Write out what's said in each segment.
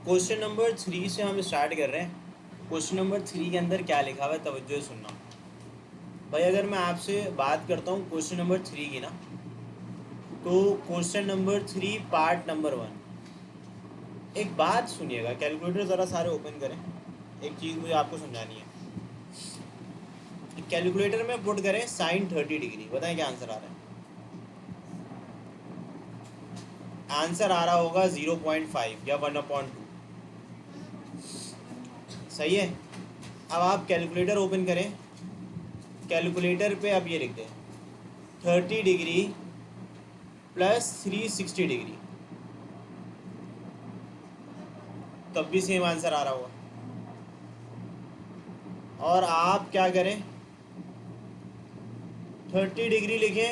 Question number 3 से हम start कर रहे हैं। क्वेश्चन नंबर 3 के अंदर क्या लिखा हुआ है, तवज्जो से सुनना भाई। अगर मैं आपसे बात करता हूँ क्वेश्चन नंबर 3 की ना, तो क्वेश्चन नंबर 3 पार्ट नंबर 1, एक बात सुनिएगा। कैलकुलेटर ज़रा सारे ओपन करें, एक चीज़ मुझे आपको समझानी है। कैलकुलेटर में पुट करें साइन 30 डिग्री, बताएं क्या आंसर आ रहा है। आंसर आ रहा होगा 0.5 या 1/2। सही है। अब आप कैलकुलेटर ओपन करें, कैलकुलेटर पे अब ये लिख दें 30 डिग्री प्लस 360 डिग्री, तब भी सेम आंसर आ रहा होगा। और आप क्या करें, 30 डिग्री लिखें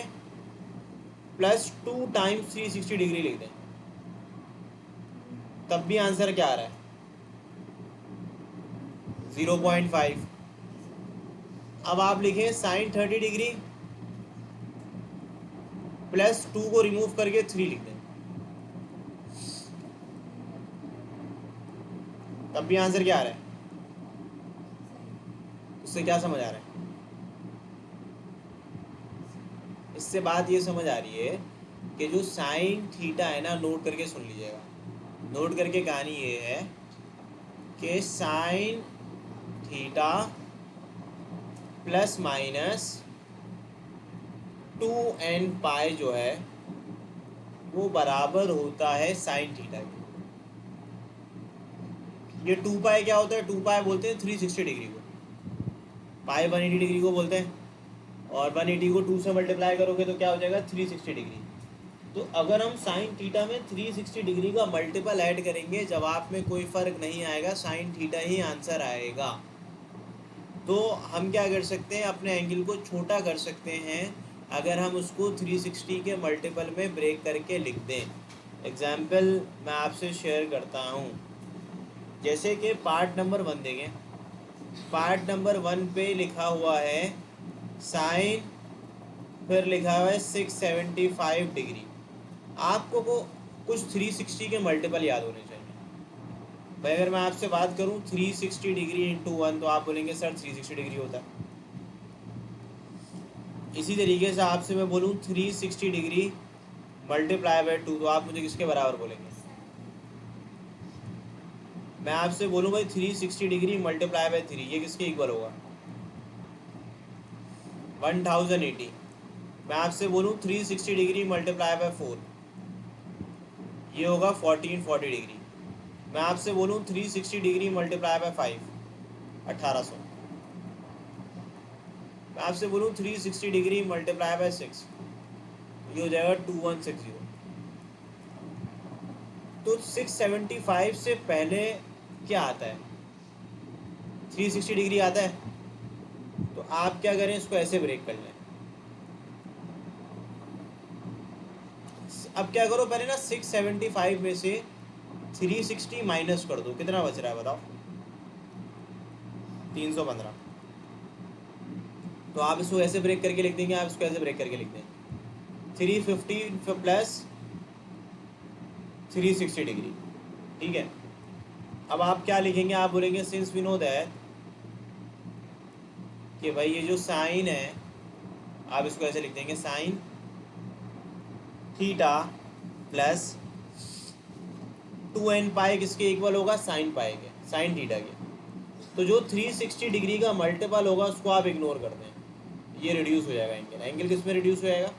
प्लस 2 टाइम्स 360 डिग्री लिख दें, तब भी आंसर क्या आ रहा है, 0.5। अब आप लिखें साइन 30 डिग्री प्लस 2 को रिमूव करके 3 लिख दें, तब भी आंसर क्या आ रहा है। उससे क्या समझ आ रहा है, इससे बात ये समझ आ रही है कि जो साइन थीटा है ना, नोट करके सुन लीजिएगा। नोट करके कहानी ये है कि sine theta plus minus 2n पाई जो है वो बराबर होता है साइन थीटा के। ये 2 पाई क्या होता है, 2 पाई बोलते हैं 360 डिग्री को, पाई 180 डिग्री को बोलते हैं, और 180 को 2 से मल्टीप्लाई करोगे तो क्या हो जाएगा 360 डिग्री। तो अगर हम साइन थीटा में 360 डिग्री का मल्टीपल ऐड करेंगे, जवाब में कोई फ़र्क नहीं आएगा, साइन थीटा ही आंसर आएगा। तो हम क्या कर सकते हैं, अपने एंगल को छोटा कर सकते हैं अगर हम उसको 360 के मल्टीपल में ब्रेक करके लिख दें। एग्जाम्पल मैं आपसे शेयर करता हूँ, जैसे कि पार्ट नंबर 1 देखें। पार्ट नंबर 1 पे लिखा हुआ है साइन, फिर लिखा हुआ है 675 डिग्री। आपको को कुछ 360 के मल्टीपल याद होने चाहिए भाई। अगर मैं आपसे बात करूं 360 डिग्री इंटू 1, तो आप बोलेंगे सर 360 डिग्री होता है। इसी तरीके से आपसे मैं बोलूं 360 डिग्री मल्टीप्लाई बाय 2, तो आप मुझे किसके बराबर बोलेंगे। मैं आपसे बोलूं भाई 360 डिग्री मल्टीप्लाई बाय 3, ये किसके इक्वल होगा, 1080। मैं आपसे बोलूं 360 डिग्री मल्टीप्लाई बाय 4, ये होगा 1440 डिग्री। मैं आपसे बोलूं 360 डिग्री मल्टीप्लाई बाय 5, 1800। मैं आपसे बोलूं 360 डिग्री मल्टीप्लाई बाय 6, ये हो जाएगा 2160। तो 675 से पहले क्या आता है, 360 डिग्री आता है। तो आप क्या करें, इसको ऐसे ब्रेक कर लें। अब क्या करो, पहले ना 675 में से 360 माइनस कर दो, कितना बच रहा है बताओ, 315। तो आप इसको ऐसे ब्रेक करके लिख देंगे, आप इसको ऐसे ब्रेक करके लिख दें 350 प्लस 360 डिग्री। ठीक है। अब आप क्या लिखेंगे, आप बोलेंगे सिंस वी नो दैट कि भाई ये जो साइन है, आप इसको ऐसे लिख देंगे साइन थीटा प्लस 2n पाई किसके इक्वल होगा, साइन पाई के, साइन थीटा के। तो जो 360 डिग्री का मल्टीपल होगा उसको आप इग्नोर कर दें, ये रिड्यूस हो जाएगा एंगल। एंगल किस में रिड्यूस हो जाएगा,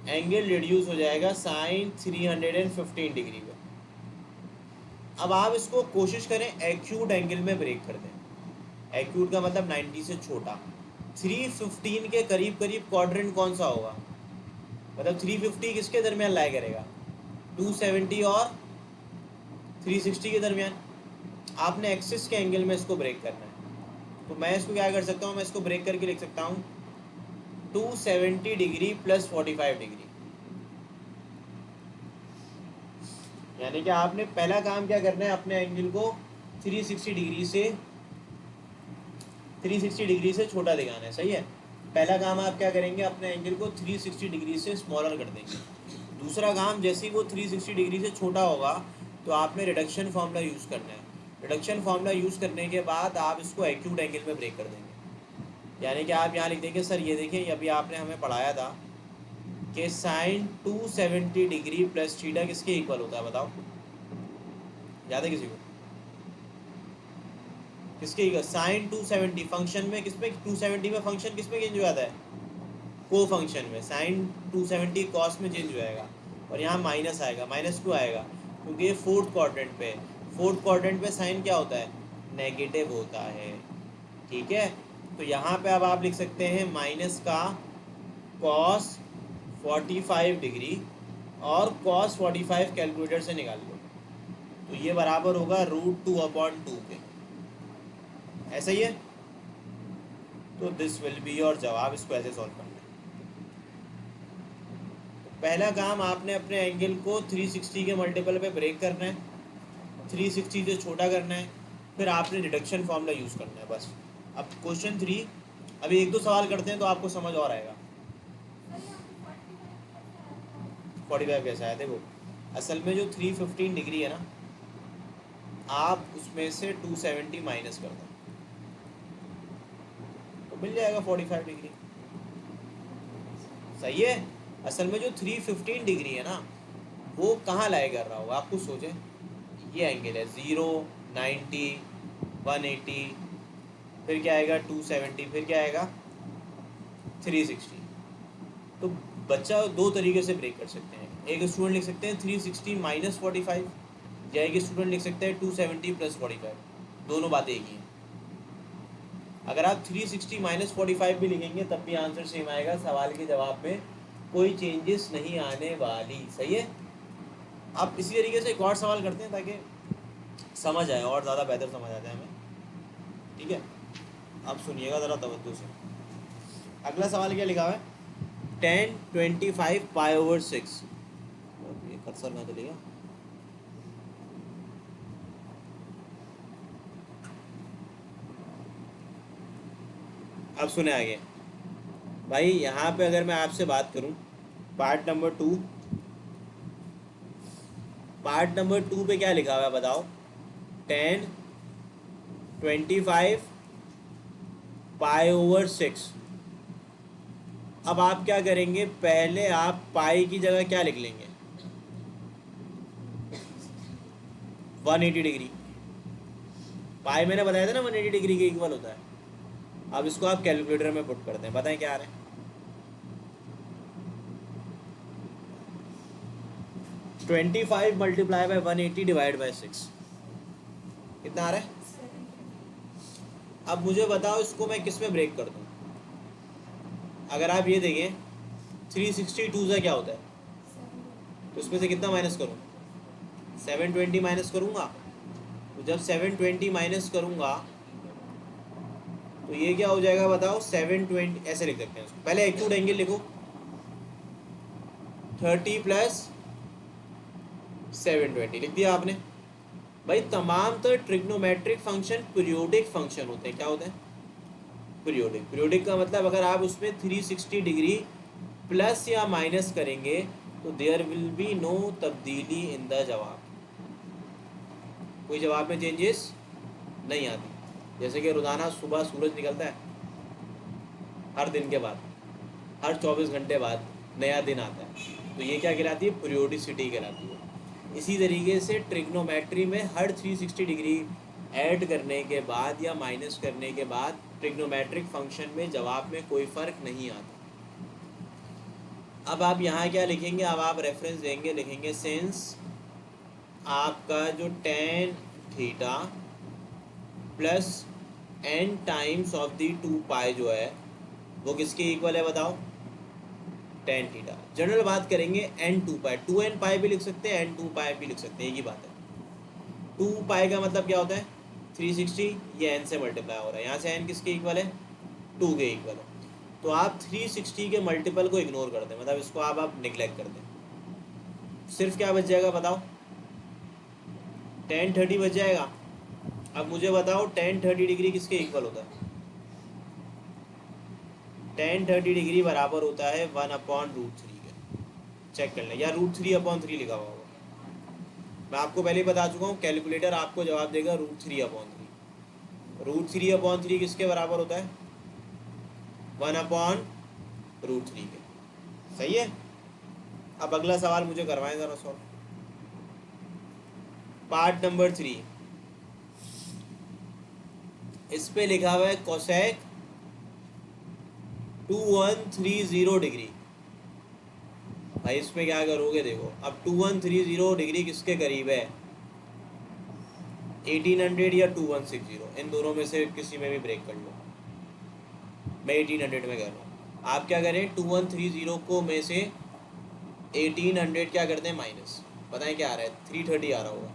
एंगल रिड्यूस हो जाएगा साइन 315 डिग्री पे। अब आप इसको कोशिश करें एक्यूट एंगल में ब्रेक कर दें। एक्यूट का मतलब 90 से छोटा। 315 के करीब करीब क्वाड्रेंट कौन सा होगा, मतलब 350 किसके दरमियान लाई करेगा, 270 और 360 के दरमियान। आपने एक्सिस के एंगल में इसको ब्रेक करना है। तो मैं इसको क्या कर सकता हूँ, मैं इसको ब्रेक करके लिख सकता हूँ 270 डिग्री प्लस 45 डिग्री। यानी कि आपने पहला काम क्या करना है, अपने एंगल को 360 डिग्री से छोटा दिखाना है। सही है। पहला काम आप क्या करेंगे, अपने एंगल को 360 डिग्री से स्मॉलर कर देंगे। दूसरा काम, जैसे ही वो 360 डिग्री से छोटा होगा तो आपने रिडक्शन फार्मूला यूज़ करना है। रिडक्शन फार्मूला यूज़ करने के बाद आप इसको एक्यूट एंगल में ब्रेक कर देंगे। यानी कि आप यहाँ लिख देंगे, सर ये देखिए अभी आपने हमें पढ़ाया था कि साइन 270 डिग्री प्लस थीटा किसके इक्वल होता है, बताओ, याद है किसी को? किसके इक्वल? साइन 270 फंक्शन में किसमें 270 में फंक्शन किसमें चेंज हो जाता है? को फंक्शन में। साइन 270 कॉस में चेंज हो जाएगा और यहाँ माइनस आएगा। माइनस क्यों आएगा? क्योंकि ये फोर्थ क्वाड्रेंट पे, फोर्थ क्वाड्रेंट पे साइन क्या होता है? नेगेटिव होता है। ठीक है, तो यहाँ पे अब आप लिख सकते हैं माइनस का कॉस 45 डिग्री और कॉस 45 कैलकुलेटर से निकाल लो, तो ये बराबर होगा √2/2 के। ऐसा ही है, तो दिस विल बी योर जवाब। इसको ऐसे सॉल्व करना है। पहला काम आपने अपने एंगल को 360 के मल्टीपल पे ब्रेक करना है, 360 से छोटा करना है, फिर आपने डिडक्शन फार्मूला यूज़ करना है, बस। अब क्वेश्चन 3 अभी 1-2 सवाल करते हैं तो आपको समझ और आएगा। 45 कैसा है? देखो असल में जो 315 डिग्री है ना, आप उसमें से 270 माइनस कर दो तो मिल जाएगा 45 डिग्री। सही है। असल में जो 315 डिग्री है ना, वो कहाँ लाई कर रहा होगा, आपको सोचें। ये एंगल है 0, 90, 180, फिर क्या आएगा 270, फिर क्या आएगा 360। तो बच्चा दो तरीके से ब्रेक कर सकते हैं। एक स्टूडेंट लिख सकते हैं 360 माइनस 45, या एक स्टूडेंट लिख सकते हैं 270 प्लस 45। दोनों बातें एक ही हैं। अगर आप 360 माइनस 45 भी लिखेंगे तब भी आंसर सेम आएगा। सवाल के जवाब में कोई चेंजेस नहीं आने वाली। सही है। आप इसी तरीके से एक और सवाल करते हैं ताकि समझ आए और ज़्यादा बेहतर समझ आ जाए हमें। ठीक है, आप सुनिएगा ज़रा तवज्जो से। अगला सवाल क्या लिखा हुआ है? 1025 π/6। ये कर्सर ना चलेगा। अब सुने आगे भाई। यहाँ पे अगर मैं आपसे बात करूँ पार्ट नंबर 2, पार्ट नंबर 2 पे क्या लिखा हुआ है बताओ? 1025 π/6। अब आप क्या करेंगे? पहले आप पाई की जगह क्या लिख लेंगे? 180 डिग्री। पाई मैंने बताया था ना 180 डिग्री के इक्वल होता है। अब इसको आप कैलकुलेटर में पुट करते हैं, बताएं क्या आ रहा है? 25 मल्टीप्लाई बाय 180 डिवाइड बाय 6 कितना आ रहा है? अब मुझे बताओ इसको मैं किस में ब्रेक कर दूं? अगर आप ये देखें 362 से क्या होता है, तो उसमें से कितना माइनस करूं? 720 माइनस करूंगा। तो जब 720 माइनस करूंगा तो ये क्या हो जाएगा बताओ? 720 ऐसे लिख सकते हैं उसको। पहले एक्यूट एंगल लिखो, 30 प्लस 720 लिख दिया आपने। भाई तमाम तो ट्रिग्नोमेट्रिक फंक्शन पीरियोडिक फंक्शन होते हैं। क्या होते हैं? पीरियोडिक। पीरियोडिक का मतलब अगर आप उसमें 360 डिग्री प्लस या माइनस करेंगे तो देयर विल बी नो तब्दीली इन द जवाब। कोई जवाब में चेंजेस नहीं आती। जैसे कि रोज़ाना सुबह सूरज निकलता है, हर दिन के बाद, हर 24 घंटे बाद नया दिन आता है, तो ये क्या कहलाती है? पीरियोडिसिटी कहलाती है। इसी तरीके से ट्रिग्नोमेट्री में हर 360 डिग्री ऐड करने के बाद या माइनस करने के बाद ट्रिग्नोमेट्रिक फंक्शन में जवाब में कोई फ़र्क नहीं आता। अब आप यहाँ क्या लिखेंगे? अब आप रेफरेंस देंगे, लिखेंगे सिंस आपका जो tan theta plus n times of the 2π जो है वो किसके इक्वल है बताओ? tan theta. जनरल बात करेंगे n2π, 2nπ भी लिख सकते हैं, n2π भी लिख सकते हैं, एक ही बात है। 2π का मतलब क्या होता है? 360, ये n से मल्टीप्लाई हो रहा है, यहाँ से n किसके इक्वल है? 2 के इक्वल है। तो आप 360 के मल्टीपल को इग्नोर कर दें, मतलब इसको आप निगलेक्ट कर दें। सिर्फ क्या बच जाएगा बताओ? tan 30 बच जाएगा। अब मुझे बताओ tan 30 डिग्री किसके इक्वल होता है? tan 30 डिग्री बराबर होता है 1/√3 के। चेक कर लें, या √3/3 लिखा हुआ होगा। मैं आपको पहले ही बता चुका हूँ, कैलकुलेटर आपको जवाब देगा √3/3। √3/3 किसके बराबर होता है? 1/√3 के। सही है। अब अगला सवाल मुझे करवाएं ज़रा सॉल्व। पार्ट नंबर 3, इस पे लिखा हुआ है कोसेक 2130 डिग्री। भाई इसमें क्या करोगे देखो, अब 2130 डिग्री किसके करीब है? 1800 या 2160, इन दोनों में से किसी में भी ब्रेक कर लो। मैं 1800 में कर रहा हूँ। आप क्या करें, 2130 को में से 1800 क्या करते हैं माइनस, बताएं क्या आ रहा है? 330 आ रहा होगा।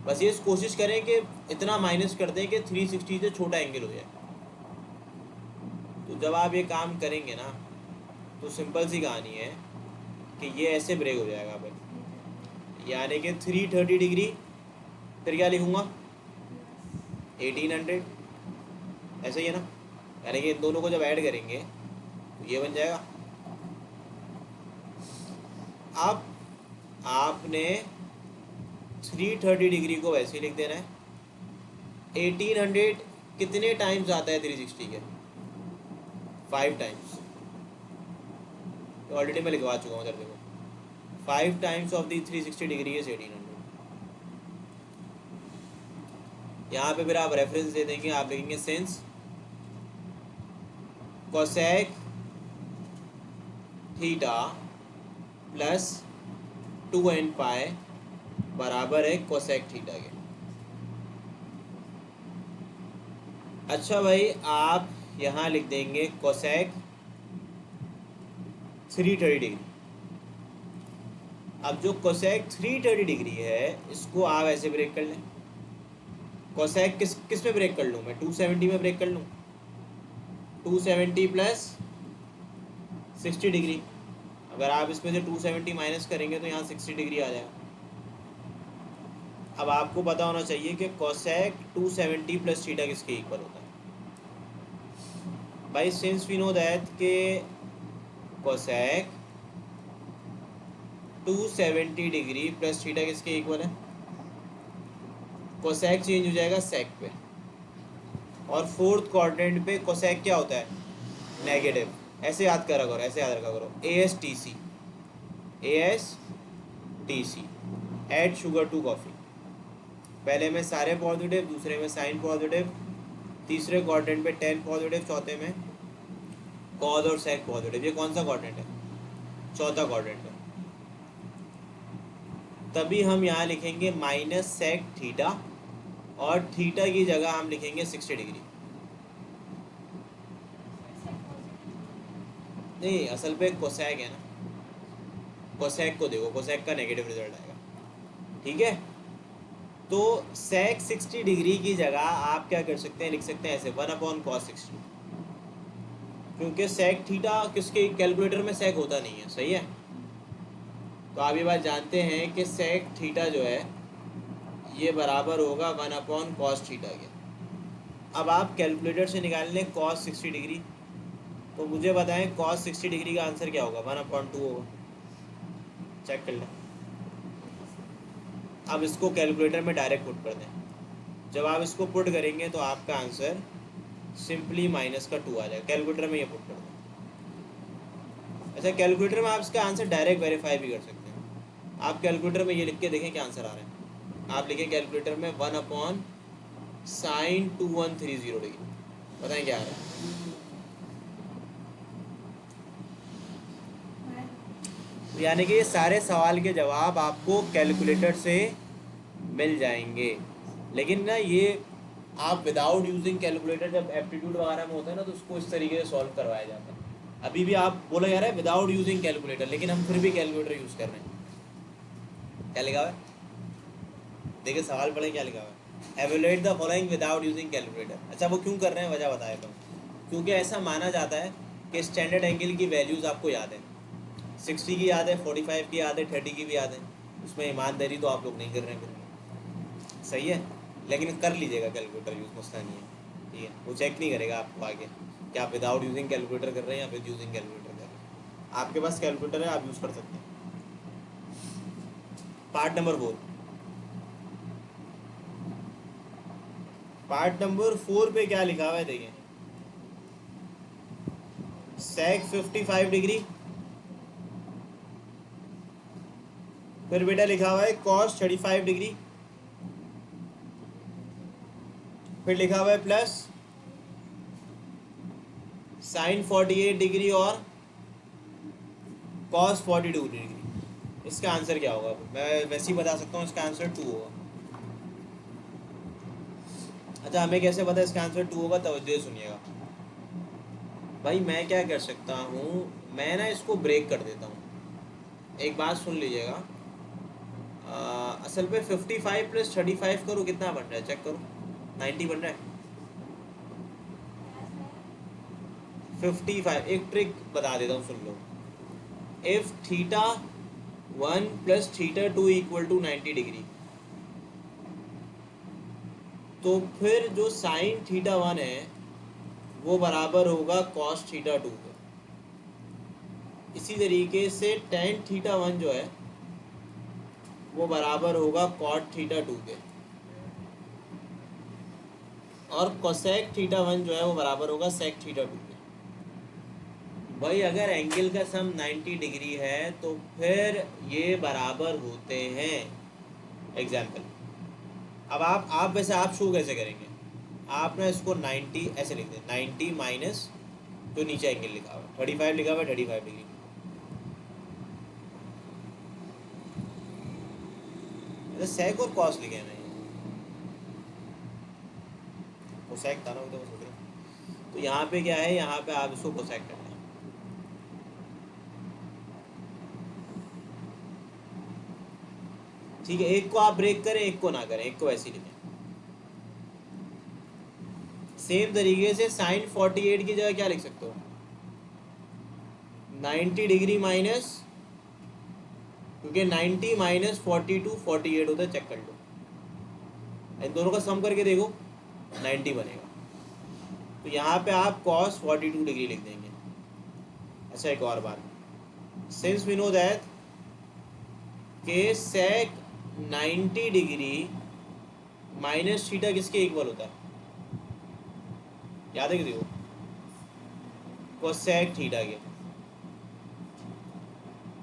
बस ये कोशिश करें कि इतना माइनस कर दें कि 360 से छोटा एंगल हो जाए। तो जब आप ये काम करेंगे ना, तो सिंपल सी कहानी है कि ये ऐसे ब्रेक हो जाएगा भाई, यानी कि 330 डिग्री, फिर क्या लिखूँगा 1800, ऐसे ही है ना। यानी कि इन दोनों को जब ऐड करेंगे तो ये बन जाएगा। अब आपने 330 डिग्री को वैसे ही लिख देना है। 1800 कितने टाइम्स आता है 360 के? 5 टाइम्स। तो ऑलरेडी मैं लिखवा चुका हूँ, इधर देखो, 5 times of the 360 degree is 1800। यहाँ पे फिर आप रेफरेंस दे देंगे, आप लिखेंगे since cosec theta plus 2n पाई बराबर है कोसेक थीटा के। अच्छा भाई, आप यहाँ लिख देंगे कोसेक 330 डिग्री। अब जो कोसेक 330 डिग्री है, इसको आप ऐसे ब्रेक कर लें। कोसेक किस में ब्रेक कर लूँ मैं? 270 में ब्रेक कर लूँ। 270 प्लस 60 डिग्री, अगर आप इसमें से 270 माइनस करेंगे तो यहाँ 60 डिग्री आ जाएगा। अब आपको पता होना चाहिए कि कोसेक 270 प्लस थीटा किसके इक्वल होता है। भाई सिंस वी नो दैट के कोसेक 270 डिग्री प्लस थीटा किसके इक्वल है? कोसेक चेंज हो जाएगा सेक पे, और फोर्थ क्वाड्रेंट पे कोसेक क्या होता है? नेगेटिव। ऐसे याद करा करो, ऐसे याद रखा करो, ASTC, ASTC, add sugar to coffee. पहले में सारे पॉजिटिव, दूसरे में साइन पॉजिटिव, तीसरे क्वाड्रेंट पे 10 पॉजिटिव, चौथे में कॉज और सेक पॉजिटिव। ये कौन सा क्वाड्रेंट है? चौथा क्वाड्रेंट है। तभी हम यहाँ लिखेंगे माइनस सेक थीटा, और थीटा की जगह हम लिखेंगे 60 डिग्री। नहीं, असल पे कोसेक है ना, कोसेक को देखो, कोसेक का नेगेटिव रिजल्ट आएगा। ठीक है, तो सेक 60 डिग्री की जगह आप क्या कर सकते हैं, लिख सकते हैं ऐसे 1/cos60, क्योंकि सेक थीटा किसके कैलकुलेटर में सेक होता नहीं है। सही है, तो आप ये बात जानते हैं कि सेक थीटा जो है ये बराबर होगा 1/cos थीटा के। अब आप कैलकुलेटर से निकाल लें cos 60 डिग्री, तो मुझे बताएं cos 60 डिग्री का आंसर क्या होगा? 1/2 होगा। चेक कर लें। अब इसको कैलकुलेटर में डायरेक्ट पुट कर दें। जब आप इसको पुट करेंगे तो आपका आंसर सिंपली -2 आ जाएगा। कैलकुलेटर में ये पुट कर दें। अच्छा, कैलकुलेटर में आप इसका आंसर डायरेक्ट वेरीफाई भी कर सकते हैं। आप कैलकुलेटर में ये लिख के देखें क्या आंसर आ रहा है। आप लिखें कैलकुलेटर में 1/sin 2130 डिग्री, बताएं क्या आ रहा है। यानी कि ये सारे सवाल के जवाब आपको कैलकुलेटर से मिल जाएंगे। लेकिन ना ये आप विदाउट यूजिंग कैलकुलेटर, जब एप्टीट्यूड वगैरह में होता है ना, तो उसको इस तरीके से सॉल्व करवाया जाता है। अभी भी आप बोला जा रहा है विदाउट यूजिंग कैलकुलेटर, लेकिन हम फिर भी कैलकुलेटर यूज़ कर रहे हैं। क्या लिखा हुआ है? देखिए सवाल पढ़े क्या लिखा हुआ है, evaluate the following without using calculator. अच्छा, वो क्यों कर रहे हैं, वजह बताया तो, क्योंकि ऐसा माना जाता है कि स्टैंडर्ड एंगल की वैल्यूज़ आपको याद है। 60 की याद है, 45 की याद है, 30 की भी याद है। उसमें ईमानदारी तो आप लोग नहीं कर रहे हैं फिर। सही है, लेकिन कर लीजिएगा कैलकुलेटर यूज़, मसला नहीं है। ठीक है, वो चेक नहीं करेगा आपको आगे कि आप विदाउट यूजिंग कैलकुलेटर कर रहे हैं या फिर यूजिंग कैलकुलेटर कर रहे हैं। आपके पास कैलकुलेटर है, आप यूज़ कर सकते हैं। पार्ट नंबर 4, पार्ट नंबर 4 पे क्या लिखा हुआ है देखिए, सेक 55 डिग्री, फिर बेटा लिखा हुआ है कॉस 35 डिग्री, फिर लिखा हुआ है प्लस साइन 48 डिग्री और कॉस 42 डिग्री। इसका आंसर क्या होगा? मैं वैसे ही बता सकता हूँ, इसका आंसर 2 होगा। अच्छा, हमें कैसे पता इसका आंसर 2 होगा? तवज्जो से सुनिएगा भाई। मैं क्या कर सकता हूँ, मैं ना इसको ब्रेक कर देता हूँ। एक बात सुन लीजिएगा, असल पे 55 प्लस 35 करो, कितना बन रहा है चेक करो, 90 बन रहा है। 55, एक ट्रिक बता देता हूँ, सुन लो। If theta 1 plus theta 2 equal to 90 degree, तो फिर जो साइन थीटा 1 है वो बराबर होगा कॉस थीटा 2 के। इसी तरीके से टेन थीटा 1 जो है वो बराबर होगा कॉट थीटा 2 के, और कोसेक थीटा 1 जो है वो बराबर होगा सेक थीटा 2 के। भाई अगर एंगल का सम 90 डिग्री है तो फिर ये बराबर होते हैं। एग्जाम्पल, अब आप वैसे आप शो कैसे करेंगे? आप ना इसको 90 ऐसे लिख दें, 90 माइनस जो नीचे एंगल लिखा हुआ है 35 लिखा हुआ है, 35 डिग्री। सेक और कॉस लिखे ना, कोसेक था ना, वो तो सोच रहा। तो यहाँ पे क्या है, यहाँ पे आप इसको कोसेक करना है। ठीक है, एक को आप ब्रेक करें, एक को ना करें, एक को ऐसे ही लिखें। सेम तरीके से साइन 48 की जगह क्या लिख सकते हो, 90 डिग्री माइनस, क्योंकि 90 माइनस 42 48 होता है, चेक कर लो। इन दोनों का सम करके देखो, 90 बनेगा। तो यहाँ पे आप cos 42 डिग्री लिख देंगे। अच्छा, एक और बात, सिंस वी नो दैट के sec 90 डिग्री माइनस थीटा किसके इक्वल होता है, याद है कि देखो, कोसेक थीटा के।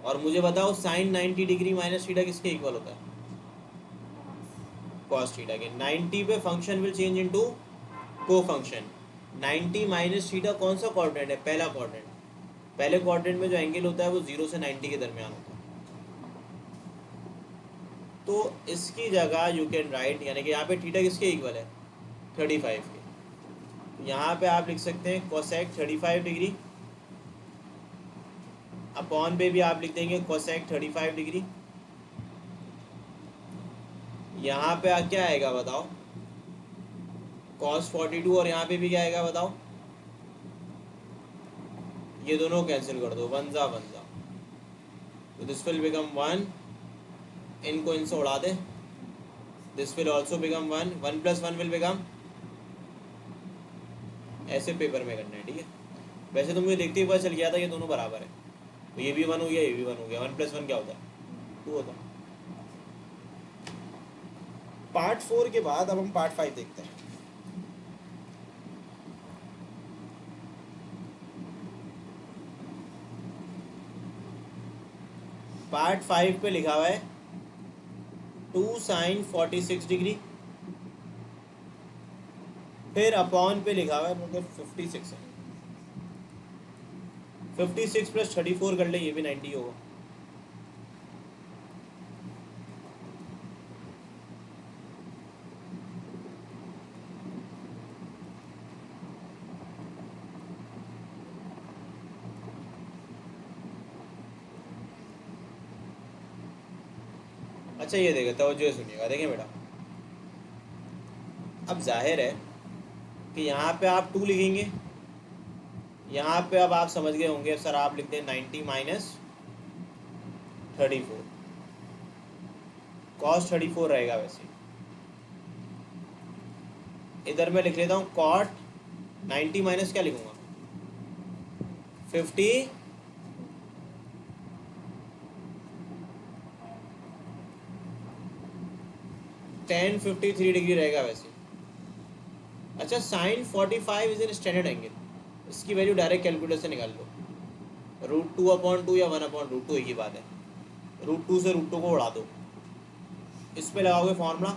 और मुझे बताओ साइन 90 डिग्री माइनस थीटा किसके इक्वल होता है, कॉस थीटा के। 90 पे फंक्शन विल चेंज इनटू को फंक्शन। 90 माइनस थीटा कौन सा क्वाड्रेंट है, पहला क्वाड्रेंट। पहले क्वाड्रेंट में जो एंगल होता है वो 0 से 90 के दरमियान होता है। तो इसकी जगह यू कैन राइट, यानी कि यहाँ पे थीटा किसके इक्वल है, 35 के। यहाँ पे आप लिख सकते हैं कोसेक 35 डिग्री, अपॉन पे भी आप लिख देंगे कोसेक 35 डिग्री। यहाँ पे क्या आएगा बताओ, cos 42, और यहाँ पे भी क्या आएगा बताओ, ये दोनों कैंसिल कर दो, वन जा वन जा, तो दिस विल बिकम 1, इनको इनसे उड़ा दे, this will also become 1, 1 plus 1 will become, ऐसे पेपर में करना है, ठीक है। वैसे तो मुझे देखते ही पता चल गया था ये दोनों बराबर है, तो ये भी 1 हो गया, ये भी 1 हो गया, 1 प्लस 1 क्या होता है, 2 होता है। पार्ट 4 के बाद अब हम पार्ट 5 देखते हैं। पार्ट 5 पे लिखा हुआ है 2 साइन 46 डिग्री, फिर अपॉन पे लिखा हुआ है मतलब 56 है, 56 प्लस 34 कर ले, ये भी 90 होगा। अच्छा, ये देखो, तवज्जो सुनिएगा, देखें बेटा, अब जाहिर है कि यहाँ पे आप 2 लिखेंगे, यहाँ पे अब आप समझ गए होंगे सर, आप लिखते हैं 90 माइनस 34, कॉस 34 रहेगा। वैसे इधर मैं लिख लेता हूँ कॉट 90 माइनस क्या लिखूंगा, 50 10 53 डिग्री रहेगा वैसे। अच्छा, sine 45 is an standard angle, इसकी वैल्यू डायरेक्ट कैलकुलेटर से निकाल लो। √2/2 या 1/√2 एक ही बात है। √2 से √2 को उड़ा दो, इस पे लगाओगे फॉर्मूला,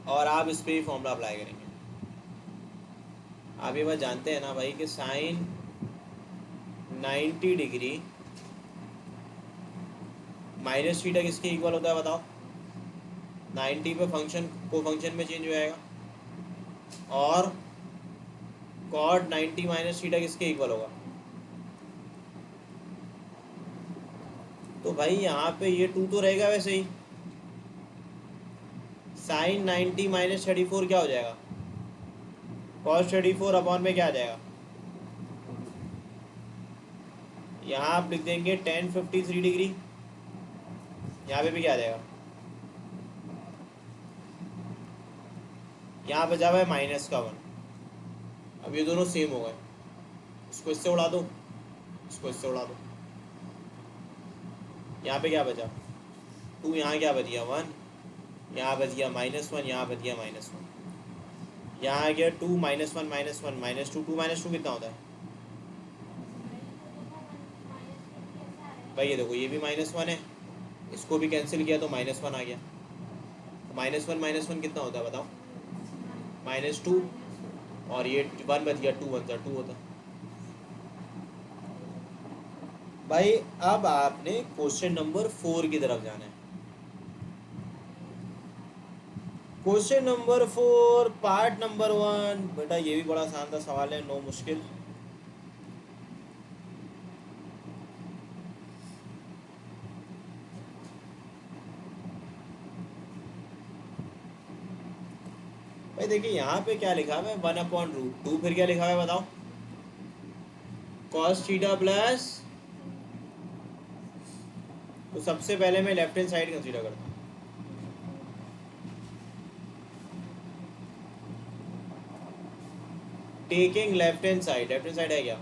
और आप इस पे ही फॉर्मूला अप्लाई करेंगे। आप ये बात जानते हैं ना भाई कि साइन 90 डिग्री माइनस थीटा किसके इक्वल होता है बताओ? 90 पे फंक्शन को फंक्शन में चेंज हो जाएगा, और कॉट 90 माइनस थीटा किसके इक्वल होगा? तो भाई यहाँ पे ये 2 तो रहेगा वैसे ही। साइन 90 माइनस 34 क्या हो जाएगा? कॉस 34 अपॉन में क्या आ जाएगा? यहाँ आप लिख देंगे tan 53 डिग्री, यहाँ पे भी क्या आ जाएगा? यहाँ बचा हुआ है -1। अब ये दोनों सेम हो गए, इसको इससे उड़ा दो, इसको इससे उड़ा दो। यहाँ पे क्या बचा? 2, यहाँ क्या बच गया? 1, यहाँ बच गया -1, यहाँ बच गया -1। यहाँ आ गया 2 -1 -1 -2, 2 -2 कितना होता है भाई? ये देखो, ये भी -1 है, इसको भी कैंसिल किया तो -1 आ गया। -1 कितना होता है बताओ? -2, और ये 1 बच गया, 2 1 2 होता। भाई अब आपने क्वेश्चन नंबर 4 की तरफ जाना है। Question number 4 part number 1। बेटा ये भी बड़ा आसान सा सवाल है, नो मुश्किल। भाई देखिए यहाँ पे क्या लिखा हुआ है, 1/√2, फिर क्या लिखा हुआ है बताओ? कॉस थीटा प्लस, तो सबसे पहले मैं लेफ्ट हैंड साइड कंसीडर करता हूँ। टेकिंग लेफ्ट हैंड साइड है क्या?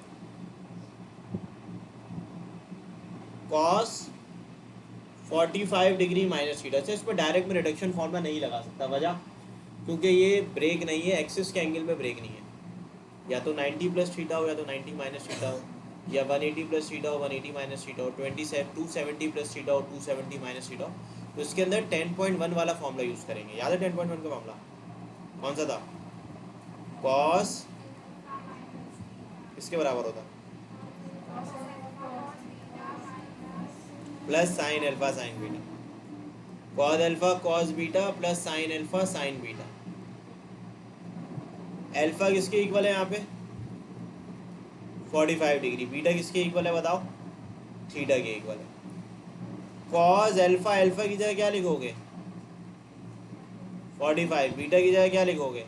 Cos 45 degree minus theta. अच्छा, इस पर डायरेक्ट में रिडक्शन फॉर्मूला नहीं लगा सकता, वजह क्योंकि ये ब्रेक नहीं है, एक्सिस के एंगल पे ब्रेक नहीं है। या तो 90 प्लस थीटा हो, या तो 90 माइनस थीटा हो, या 180 प्लस थीटा हो, 180 माइनस थीटा हो, 270 प्लस थीटा हो, 270 माइनस थीटा हो। तो इसके अंदर 10.1 वाला फॉर्मूला यूज़ करेंगे। याद है 10.1 का फॉर्मूला कौन सा था? कॉस इसके बराबर होता plus sine alpha sign beta, cos alpha cos beta plus sine alpha sign beta. Alpha किसके इक्वल है यहाँ पे? 45 डिग्री। बीटा किसके इक्वल है बताओ? थीटा के इक्वल है। कॉस अल्फा, अल्फा की जगह क्या लिखोगे? 45। बीटा की जगह क्या लिखोगे?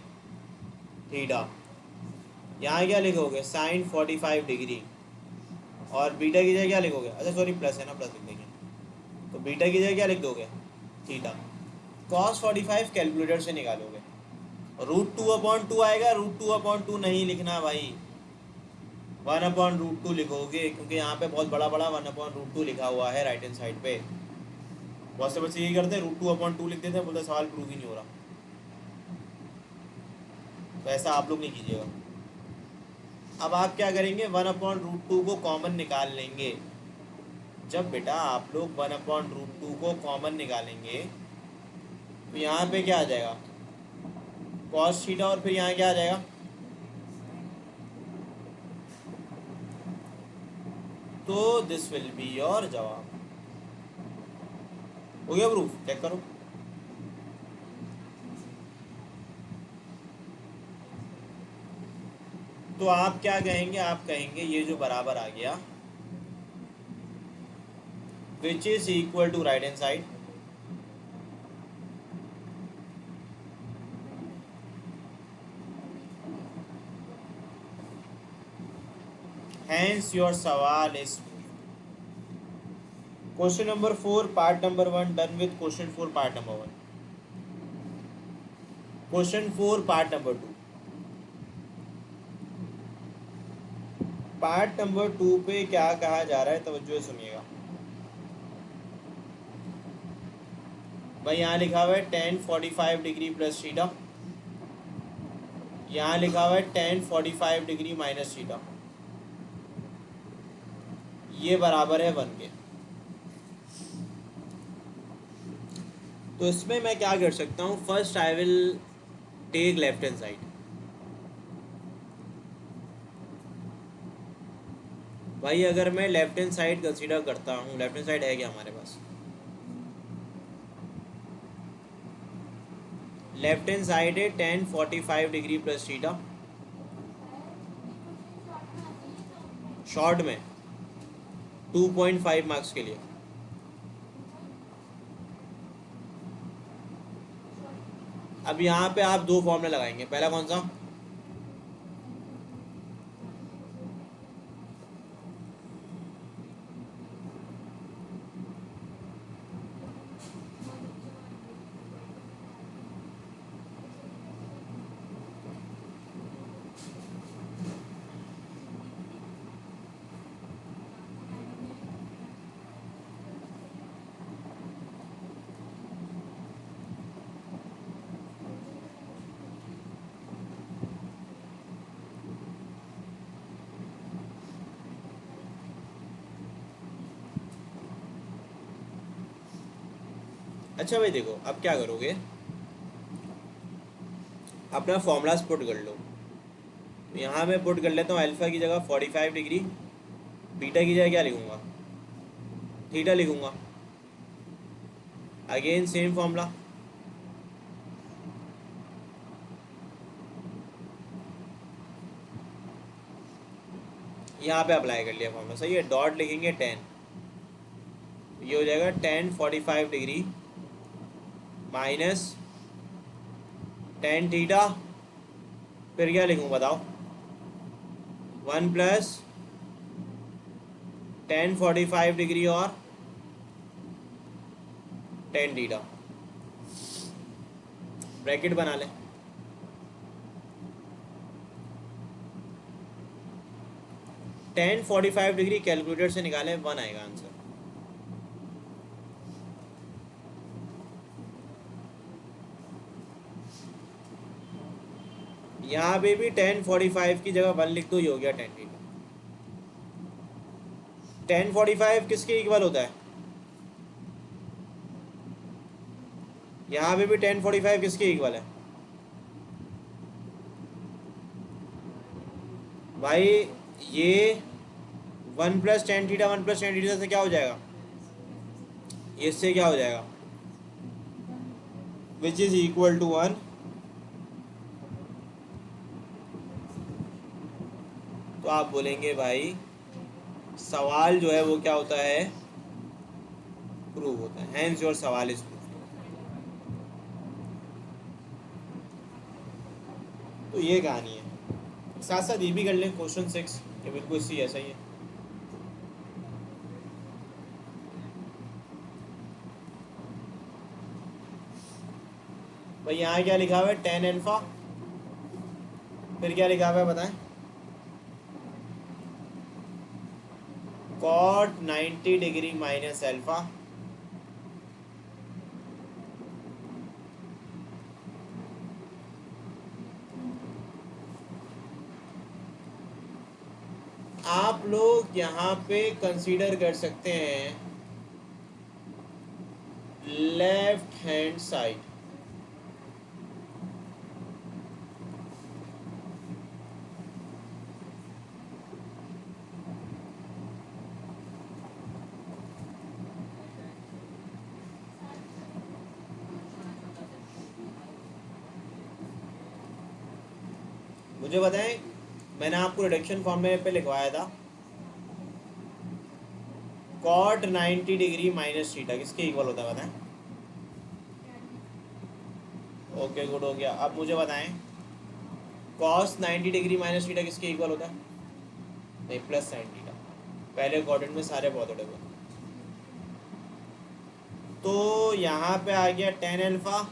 थीटा। यहाँ क्या लिखोगे? Sign 45 degree. और बीटा की जगह क्या लिखोगे? अच्छा सॉरी, प्लस है ना, प्लस लिख देंगे। तो बीटा की जगह क्या लिख दोगे? थीटा। कॉस 45 कैलकुलेटर से निकालोगे, √2/2 आएगा। √2/2 नहीं लिखना भाई, 1/√2 लिखोगे, क्योंकि यहाँ पे बहुत बड़ा बड़ा 1/√2 लिखा हुआ है राइट हैंड साइड पे। बहुत से बच्चे यही करते हैं, √2/2 लिख देते हैं, बोलते सवाल प्रूव ही नहीं हो रहा। तो ऐसा आप लोग नहीं कीजिएगा। अब आप क्या करेंगे? 1/√2 को कॉमन निकाल लेंगे। जब बेटा आप लोग 1/√2 को कॉमन निकालेंगे तो यहाँ पे क्या आ जाएगा? कॉस थीटा, और फिर यहाँ क्या आ जाएगा? तो दिस विल बी योर जवाब। हो गया प्रूफ? चेक करो। तो आप क्या कहेंगे? आप कहेंगे ये जो बराबर आ गया, which is equal to right hand side, hence your सवाल is question number 4 part number 1 done with question 4 part number 1। Question 4 part number 2। Part number 2 पे क्या कहा जा रहा है, तवज्जो से सुनिएगा। भाई यहाँ लिखा हुआ है tan 45 डिग्री प्लस थीटा, यहाँ लिखा हुआ है tan 45 डिग्री माइनस थीटा, ये बराबर है 1 के। तो इसमें मैं क्या कर सकता हूँ, first I will take left hand side. भाई अगर मैं लेफ्ट हैंड साइड कंसीडर करता हूँ, लेफ्ट हैंड साइड है क्या हमारे पास, लेफ्ट हैंड साइड है tan 45 degree plus theta, short में 2.5 मार्क्स के लिए। अब यहाँ पे आप दो फॉर्मूला लगाएंगे, पहला कौन सा, अच्छा भाई देखो अब क्या करोगे, अपना फॉर्मूलाज पुट कर लो। यहाँ मैं पुट कर लेता हूँ, अल्फ़ा की जगह 45 डिग्री, बीटा की जगह क्या लिखूँगा, थीटा लिखूँगा। अगेन सेम फॉर्मूला, यहाँ पे अप्लाई कर लिया फॉर्मूला, सही है। डॉट लिखेंगे 10, ये हो जाएगा tan 45 degree minus tan theta, फिर क्या लिखूँ बताओ, 1 प्लस tan 45 डिग्री और tan थीटा, ब्रैकेट बना लें। tan 45 डिग्री कैलकुलेटर से निकालें, 1 आएगा आंसर। यहाँ पे भी tan 45 की जगह 1 लिख दो, ये हो गया tan थीटा। tan 45 किसके इक्वल होता है, यहाँ पे भी tan 45 किसके इक्वल है भाई, ये 1 plus tan theta, 1 plus tan theta से क्या हो जाएगा, इससे क्या हो जाएगा, विच इज इक्वल टू 1। तो आप बोलेंगे भाई सवाल जो है वो क्या होता है, प्रूव होता है, हैंस योर सवाल इज प्रूव। तो ये कहानी है। साथ साथ ये भी कर लें क्वेश्चन 6, ये बिल्कुल इसी ऐसा ही है। भाई यहाँ क्या लिखा हुआ है, tan अल्फा, फिर क्या लिखा हुआ है बताएं, cot 90 डिग्री माइनस अल्फा, आप लोग यहाँ पे कंसीडर कर सकते हैं लेफ्ट हैंड साइड। मुझे बताएं, मैंने आपको रिडक्शन फॉर्मूले पे लिखवाया था cot 90 डिग्री माइनस थीटा किसके इक्वल होता है बताएं। ओके गुड, हो गया। अब मुझे बताएं cos 90 डिग्री माइनस थीटा किसके इक्वल होता है, नहीं प्लस sin थीटा, पहले क्वाड्रेंट में सारे पॉजिटिव है। तो यहाँ पे आ गया tan अल्फा,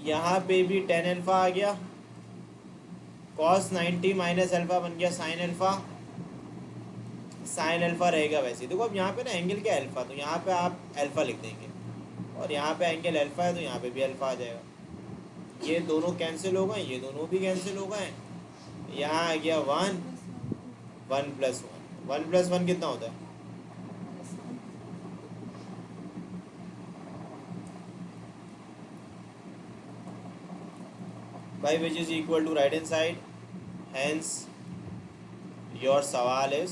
यहाँ पे भी tan अल्फा आ गया, cos 90 माइनस अल्फा बन गया sin अल्फा, sin अल्फा रहेगा वैसे। देखो अब यहाँ पे ना एंगल क्या है अल्फा, तो यहाँ पे आप अल्फा लिख देंगे, और यहाँ पे एंगल अल्फा है तो यहाँ पे भी अल्फा आ जाएगा। ये दोनों कैंसिल हो गए, ये दोनों भी कैंसिल हो गए। यहाँ आ गया 1, 1+1, 1+1 कितना होता है? भाई which is equal to right hand side, hence your सवाल इज